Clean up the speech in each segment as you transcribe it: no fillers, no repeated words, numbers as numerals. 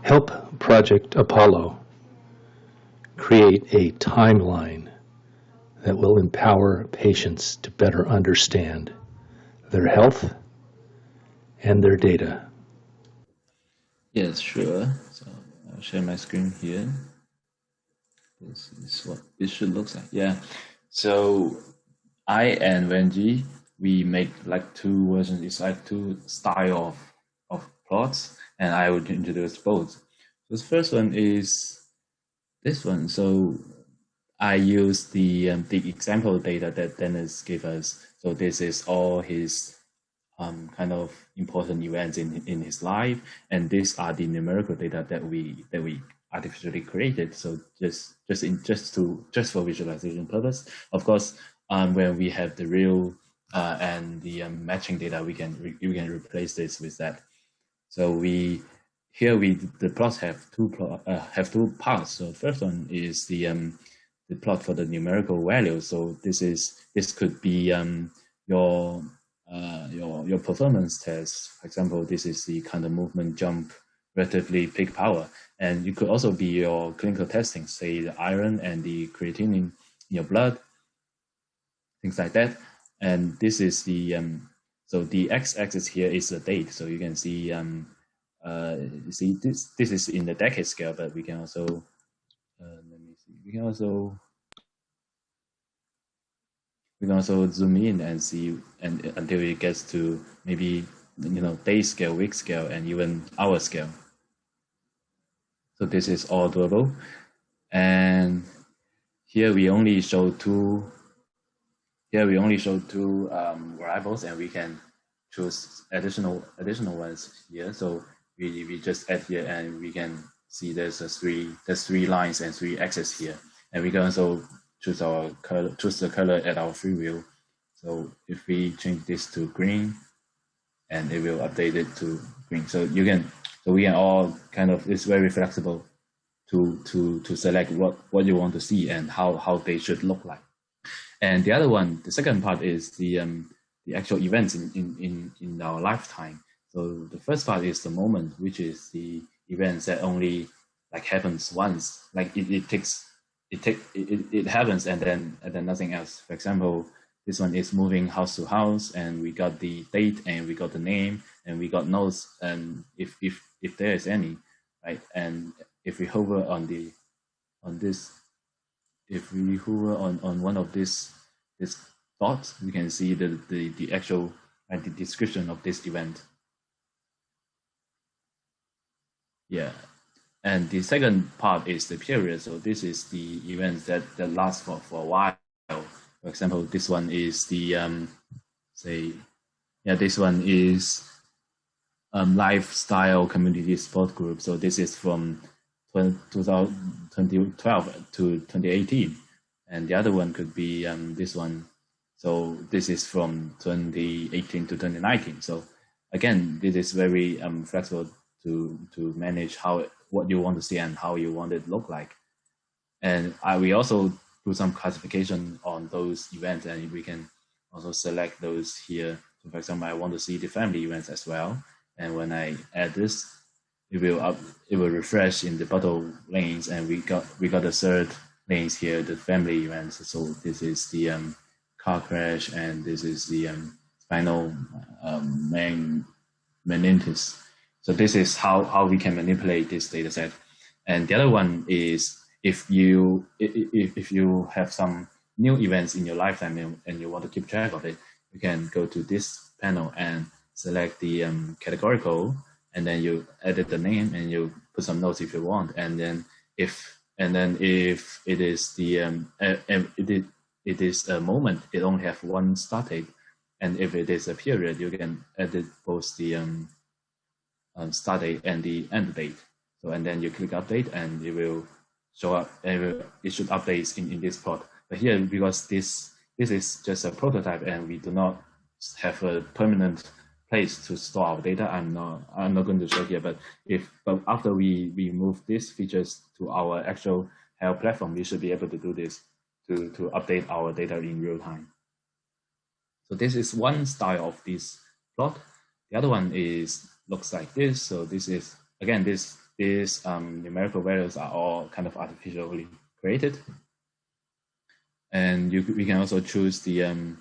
Help Project Apollo create a timeline that will empower patients to better understand their health and their data. Yes, sure. So I'll share my screen here. This is what it should look like. Yeah. So I and Wenji, we make like two versions. It's like two style of plots, and I would introduce both. So the first one is this one. So I use the example data that Dennis gave us. So this is all his kind of important events in his life, and these are the numerical data that we artificially created. So just for visualization purpose. Of course, when we have the real and the matching data, we can replace this with that. So the plots have two parts. So the first one is the plot for the numerical value. So this could be your performance test. For example, this is the kind of movement, jump, relatively peak power, and it could also be your clinical testing, say the iron and the creatinine in your blood, things like that. And this is the so the x-axis here is the date. So you can see see this is in the decade scale, but we can also let me see. We can also zoom in and see and until it gets to maybe day scale, week scale, and even hour scale. So this is all doable. And here we only show two. Here we only show two variables, and we can choose additional ones here. So we just add here, and we can see there's three lines and three axes here, and we can also choose the color at our free will. So if we change this to green, and it will update it to green. So we can all kind of, it's very flexible to select what you want to see and how they should look like. And the other one, the second part is the actual events in our lifetime. So the first part is the moment, which is the events that only like happens once. Like it happens and then nothing else. For example, this one is moving house to house, and we got the date and we got the name and we got notes, and if there is any, right? And if we hover on this, if we hover on one of this dots, we can see the actual the description of this event. Yeah. And the second part is the period. So this is the events that last for a while. For example, this one is the this one is lifestyle community support group. So this is from 2012 to 2018, and the other one could be this one. So this is from 2018 to 2019. So again, this is very flexible to manage what you want to see and how you want it to look like. And we also do some classification on those events, and we can also select those here. So for example, I want to see the family events as well. And when I add this, it will refresh in the bottom lanes, and we got the third lanes here, the family events. So this is the car crash, and this is the spinal meningitis. So this is how we can manipulate this data set. And the other one is if you have some new events in your lifetime and you want to keep track of it, you can go to this panel and select the categorical, and then you edit the name and you put some notes if you want. And then if it is it is a moment, it only have one start date. And if it is a period, you can edit both the start date and the end date. So and then you click update, and it will show up. It should update in this plot. But here, because this is just a prototype, and we do not have a permanent place to store our data, I'm not going to show here. But after we move these features to our actual health platform, we should be able to do this to update our data in real time. So this is one style of this plot. The other one looks like this. So this is again this these numerical values are all kind of artificially created. And we can also choose the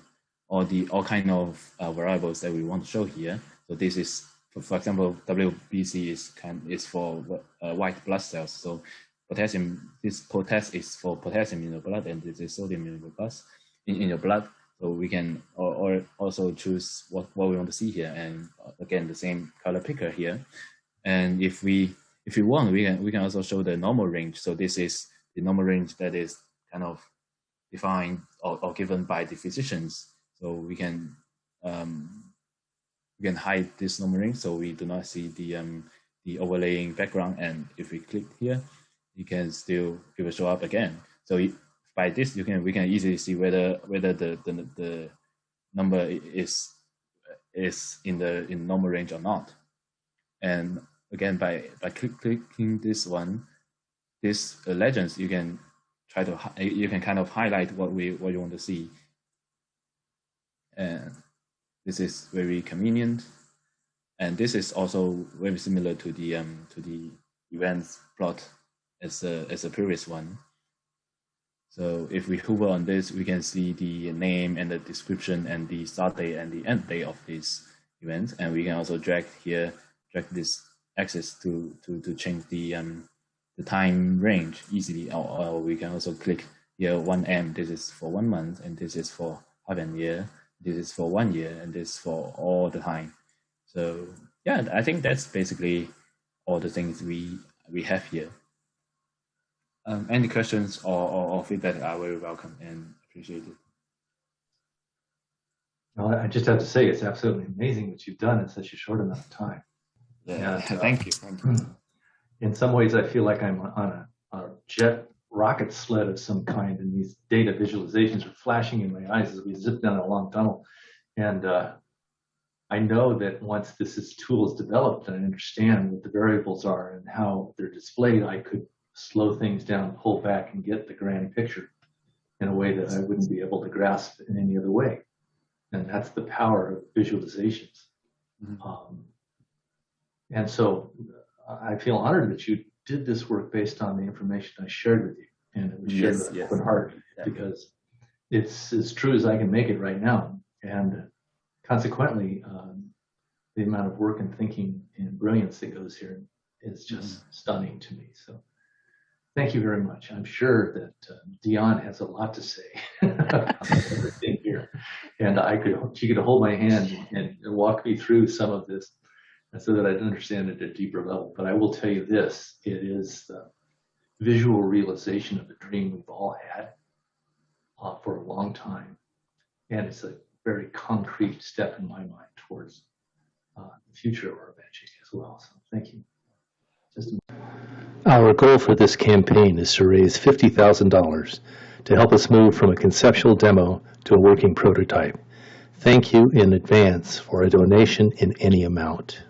all kind of variables that we want to show here. So this is, for example, WBC is for white blood cells. So potassium, this potassium is for potassium in the blood, and this is sodium in your blood. In your blood. So we can or also choose what we want to see here, and again the same color picker here. And if we want, we can also show the normal range. So this is the normal range that is kind of defined or given by the physicians. So we can hide this normal range, so we do not see the overlaying background. And if we click here, it will show up again. So by this, we can easily see whether the number is in the normal range or not. And again, by clicking this one, this legends, you can kind of highlight what you want to see, and this is very convenient. And this is also very similar to the events plot as a previous one. So if we hover on this, we can see the name and the description and the start date and the end date of this event. And we can also drag this axis to change the time range easily. Or we can also click here 1M. This is for 1 month, and this is for half a year. This is for 1 year, and this is for all the time. So yeah, I think that's basically all the things we have here. Any questions or feedback are very welcome and appreciated. Well, I just have to say, it's absolutely amazing what you've done in such a short amount of time. Yeah, and, thank you. In some ways, I feel like I'm on a jet rocket sled of some kind, and these data visualizations are flashing in my eyes as we zip down a long tunnel. And I know that once this tool is developed and I understand what the variables are and how they're displayed, I could slow things down, pull back, and get the grand picture in a way that I wouldn't be able to grasp in any other way. And that's the power of visualizations. Mm-hmm. And so I feel honored that you did this work based on the information I shared with you, and it was shared with an open heart, because it's as true as I can make it right now. And consequently, the amount of work and thinking and brilliance that goes here is just stunning to me. So thank you very much. I'm sure that Dion has a lot to say about everything here, and she could hold my hand and walk me through some of this so that I'd understand it at a deeper level. But I will tell you this, it is the visual realization of a dream we've all had for a long time. And it's a very concrete step in my mind towards the future of our magic as well. So thank you. Our goal for this campaign is to raise $50,000 to help us move from a conceptual demo to a working prototype. Thank you in advance for a donation in any amount.